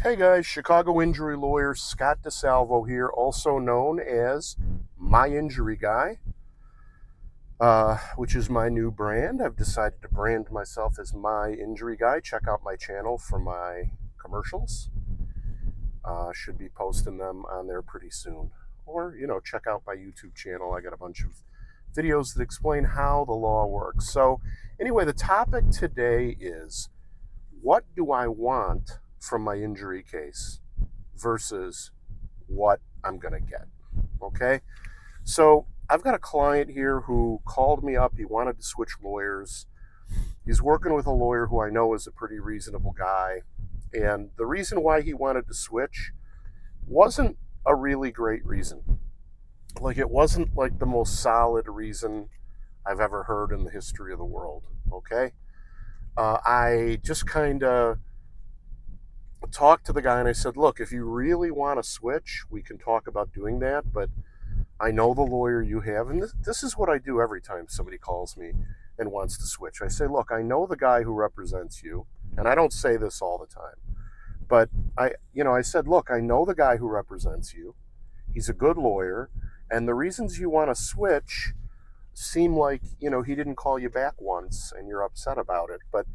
Hey guys, Chicago injury lawyer Scott DeSalvo here, also known as My Injury Guy, which is my new brand. I've decided to brand myself as My Injury Guy. Check out my channel for my commercials. Should be posting them on there pretty soon. Or, check out my YouTube channel. I got a bunch of videos that explain how the law works. So, anyway, the topic today is, what do I want from my injury case versus what I'm going to get? Okay. So I've got a client here who called me up. He wanted to switch lawyers. He's working with a lawyer who I know is a pretty reasonable guy. And the reason why he wanted to switch wasn't a really great reason. Like, it wasn't like the most solid reason I've ever heard in the history of the world. Okay. I just kind of talked to the guy and I said, look, if you really want to switch, we can talk about doing that, but I know the lawyer you have, and this is what I do every time somebody calls me and wants to switch. I say, look, I know the guy who represents you, and I don't say this all the time, but I said, look, I know the guy who represents you. He's a good lawyer, and the reasons you want to switch seem like, he didn't call you back once and you're upset about it. But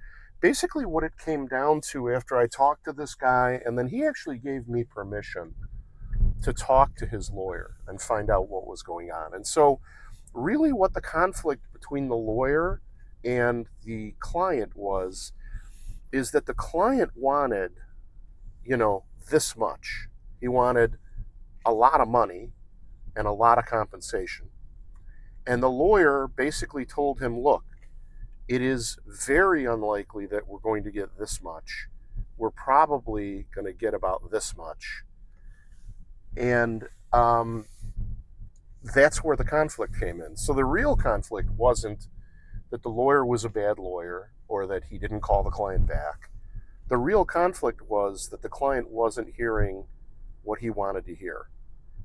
basically what it came down to after I talked to this guy, and then he actually gave me permission to talk to his lawyer and find out what was going on. And so really what the conflict between the lawyer and the client is that the client wanted, this much. He wanted a lot of money and a lot of compensation. And the lawyer basically told him, look, it is very unlikely that we're going to get this much. We're probably going to get about this much. And that's where the conflict came in. So the real conflict wasn't that the lawyer was a bad lawyer or that he didn't call the client back. The real conflict was that the client wasn't hearing what he wanted to hear.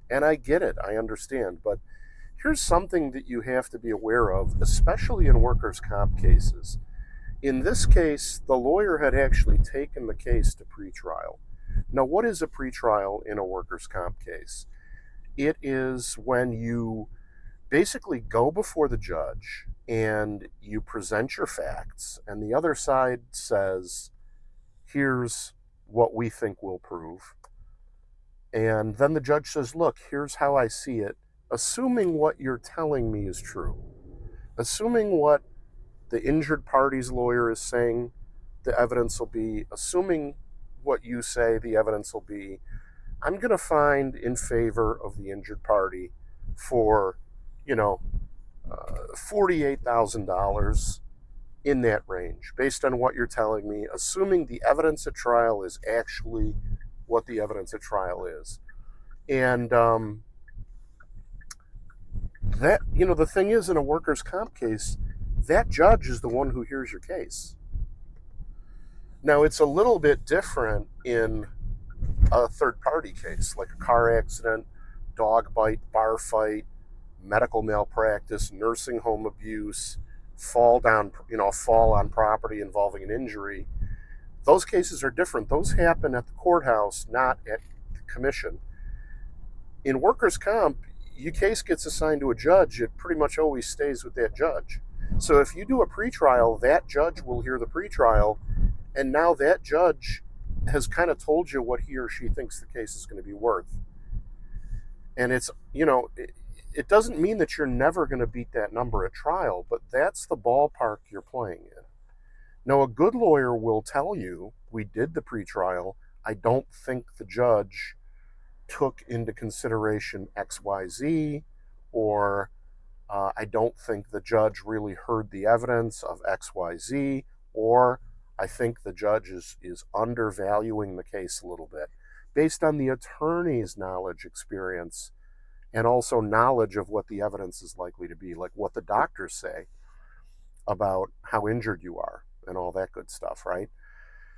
And I get it, I understand, but here's something that you have to be aware of, especially in workers' comp cases. In this case, the lawyer had actually taken the case to pretrial. Now, what is a pretrial in a workers' comp case? It is when you basically go before the judge and you present your facts, and the other side says, here's what we think we'll prove. And then the judge says, look, here's how I see it, assuming what you're telling me is true, assuming what the injured party's lawyer is saying the evidence will be, assuming what you say the evidence will be, I'm going to find in favor of the injured party for, $48,000 in that range, based on what you're telling me, assuming the evidence at trial is actually what the evidence at trial is. And that, the thing is, in a workers' comp case, that judge is the one who hears your case. Now, it's a little bit different in a third-party case, like a car accident, dog bite, bar fight, medical malpractice, nursing home abuse, fall on property involving an injury. Those cases are different. Those happen at the courthouse, not at the commission. In workers' comp, your case gets assigned to a judge. It pretty much always stays with that judge. So if you do a pretrial, that judge will hear the pretrial, and now that judge has kind of told you what he or she thinks the case is going to be worth. And it's, it doesn't mean that you're never going to beat that number at trial, but that's the ballpark you're playing in. Now, a good lawyer will tell you, we did the pretrial, I don't think the judge took into consideration XYZ, or I don't think the judge really heard the evidence of XYZ, or I think the judge is undervaluing the case a little bit, based on the attorney's knowledge, experience, and also knowledge of what the evidence is likely to be, like what the doctors say about how injured you are and all that good stuff, right?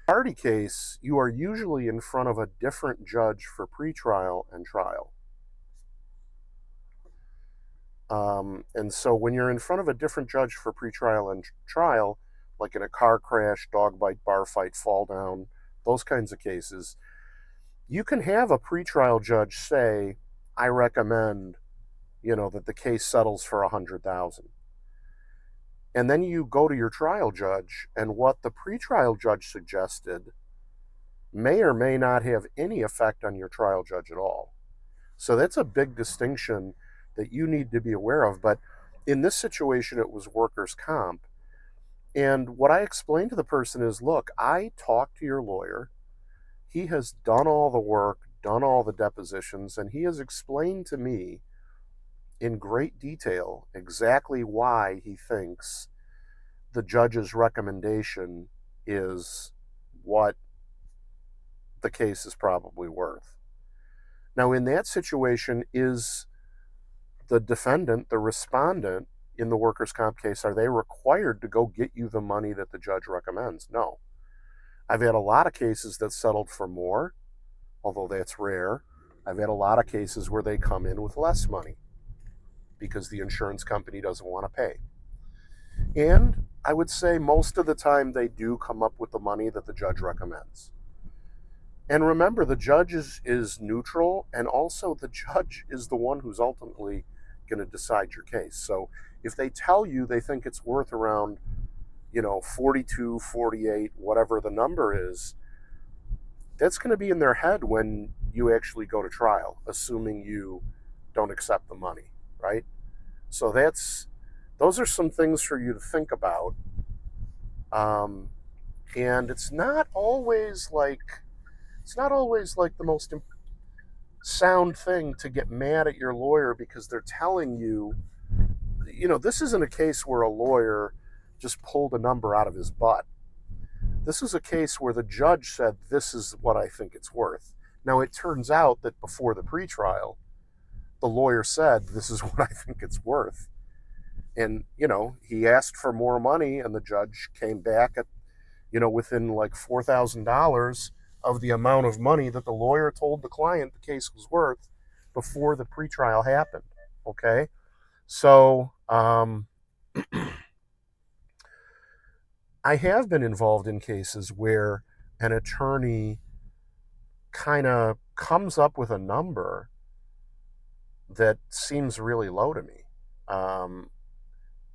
Party case, you are usually in front of a different judge for pretrial and trial. And so when you're in front of a different judge for pretrial and trial, like in a car crash, dog bite, bar fight, fall down, those kinds of cases, You can have a pretrial judge say, I recommend, that the case settles for 100,000. And then you go to your trial judge, and what the pretrial judge suggested may or may not have any effect on your trial judge at all. So that's a big distinction that you need to be aware of. But in this situation, it was workers' comp. And what I explained to the person is, look, I talked to your lawyer. He has done all the work, done all the depositions, and he has explained to me in great detail exactly why he thinks the judge's recommendation is what the case is probably worth. Now, in that situation, is the defendant, the respondent in the workers' comp case, are they required to go get you the money that the judge recommends? No. I've had a lot of cases that settled for more, although that's rare. I've had a lot of cases where they come in with less money because the insurance company doesn't want to pay. And I would say most of the time they do come up with the money that the judge recommends. And remember, the judge is neutral, and also the judge is the one who's ultimately going to decide your case. So if they tell you they think it's worth around, 42, 48, whatever the number is, that's going to be in their head when you actually go to trial, assuming you don't accept the money, right? So those are some things for you to think about. And it's not always like the most sound thing to get mad at your lawyer because they're telling you, this isn't a case where a lawyer just pulled a number out of his butt. This is a case where the judge said, this is what I think it's worth. Now, it turns out that before the pretrial, the lawyer said, this is what I think it's worth. And, he asked for more money, and the judge came back at, within like $4,000 of the amount of money that the lawyer told the client the case was worth before the pretrial happened. Okay? So, I have been involved in cases where an attorney kind of comes up with a number that seems really low to me.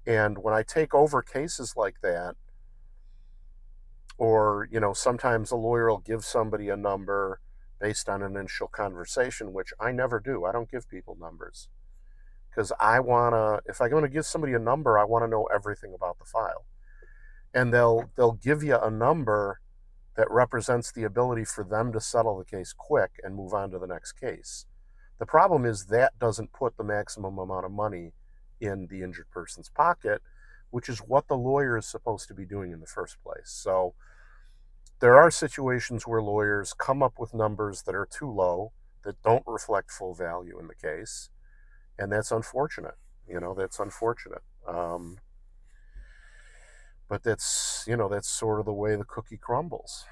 And when I take over cases like that, or, sometimes a lawyer will give somebody a number based on an initial conversation, which I never do. I don't give people numbers because if I'm going to give somebody a number, I want to know everything about the file. And they'll give you a number that represents the ability for them to settle the case quick and move on to the next case. The problem is that doesn't put the maximum amount of money in the injured person's pocket, which is what the lawyer is supposed to be doing in the first place. So there are situations where lawyers come up with numbers that are too low, that don't reflect full value in the case, and that's unfortunate. That's unfortunate. But that's sort of the way the cookie crumbles.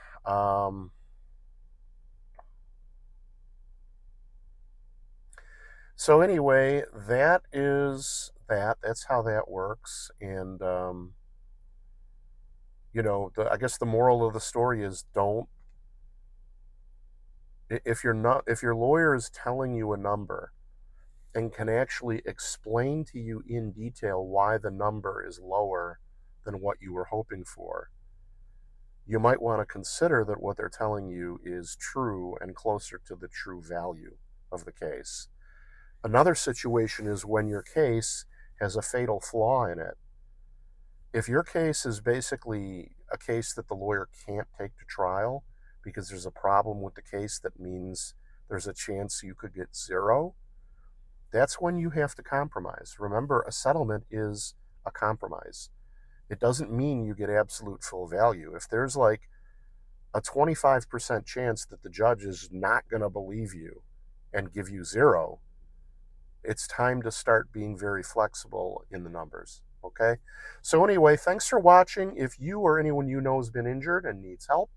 So anyway, that's how that works. And I guess the moral of the story is, if your lawyer is telling you a number and can actually explain to you in detail why the number is lower than what you were hoping for, you might want to consider that what they're telling you is true and closer to the true value of the case. Another situation is when your case has a fatal flaw in it. If your case is basically a case that the lawyer can't take to trial because there's a problem with the case that means there's a chance you could get zero, that's when you have to compromise. Remember, a settlement is a compromise. It doesn't mean you get absolute full value. If there's like a 25% chance that the judge is not going to believe you and give you zero, it's time to start being very flexible in the numbers. Okay? So anyway, thanks for watching. If you or anyone you know has been injured and needs help,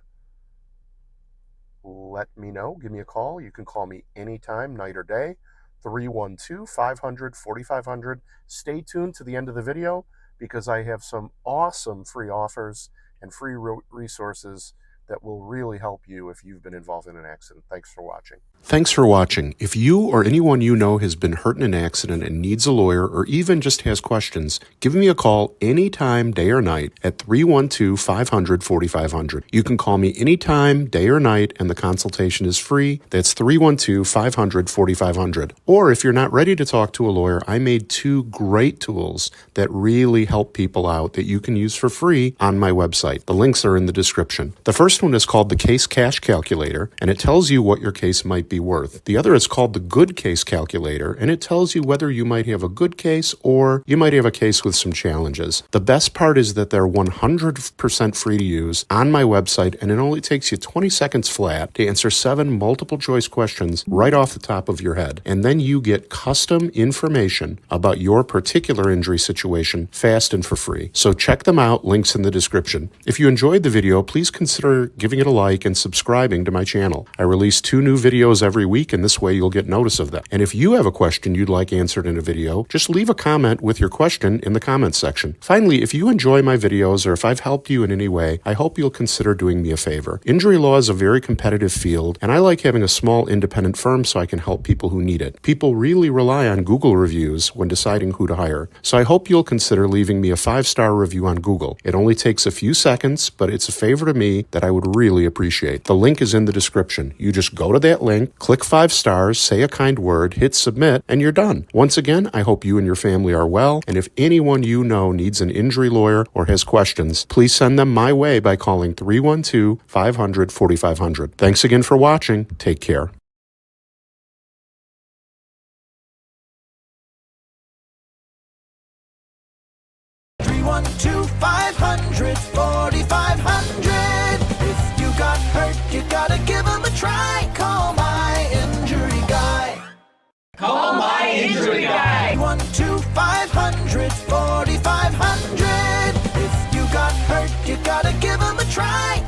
let me know. Give me a call. You can call me anytime, night or day. 312-500-4500. Stay tuned to the end of the video because I have some awesome free offers and free resources that will really help you if you've been involved in an accident. Thanks for watching. Thanks for watching. If you or anyone you know has been hurt in an accident and needs a lawyer or even just has questions, give me a call anytime, day or night, at 312-500-4500. You can call me anytime, day or night, and the consultation is free. That's 312-500-4500. Or if you're not ready to talk to a lawyer, I made 2 great tools that really help people out that you can use for free on my website. The links are in the description. The first one is called the Case Cash Calculator, and it tells you what your case might be worth. The other is called the Good Case Calculator, and it tells you whether you might have a good case or you might have a case with some challenges. The best part is that they're 100% free to use on my website, and it only takes you 20 seconds flat to answer 7 multiple choice questions right off the top of your head. And then you get custom information about your particular injury situation fast and for free. So check them out, links in the description. If you enjoyed the video, please consider giving it a like and subscribing to my channel. I release 2 new videos every week, and this way you'll get notice of them. And if you have a question you'd like answered in a video, just leave a comment with your question in the comments section. Finally, if you enjoy my videos or if I've helped you in any way, I hope you'll consider doing me a favor. Injury law is a very competitive field, and I like having a small independent firm so I can help people who need it. People really rely on Google reviews when deciding who to hire, so I hope you'll consider leaving me a 5-star review on Google. It only takes a few seconds, but it's a favor to me that I would really appreciate. The link is in the description. You just go to that link, click 5 stars, say a kind word, hit submit, and you're done. Once again, I hope you and your family are well, and if anyone you know needs an injury lawyer or has questions, please send them my way by calling 312-500-4500. Thanks again for watching. Take care. 312-500-4500. If you got hurt, you gotta give them a try. Call my injury guy. Call my injury guy. 312-500-4500. If you got hurt, you gotta give them a try.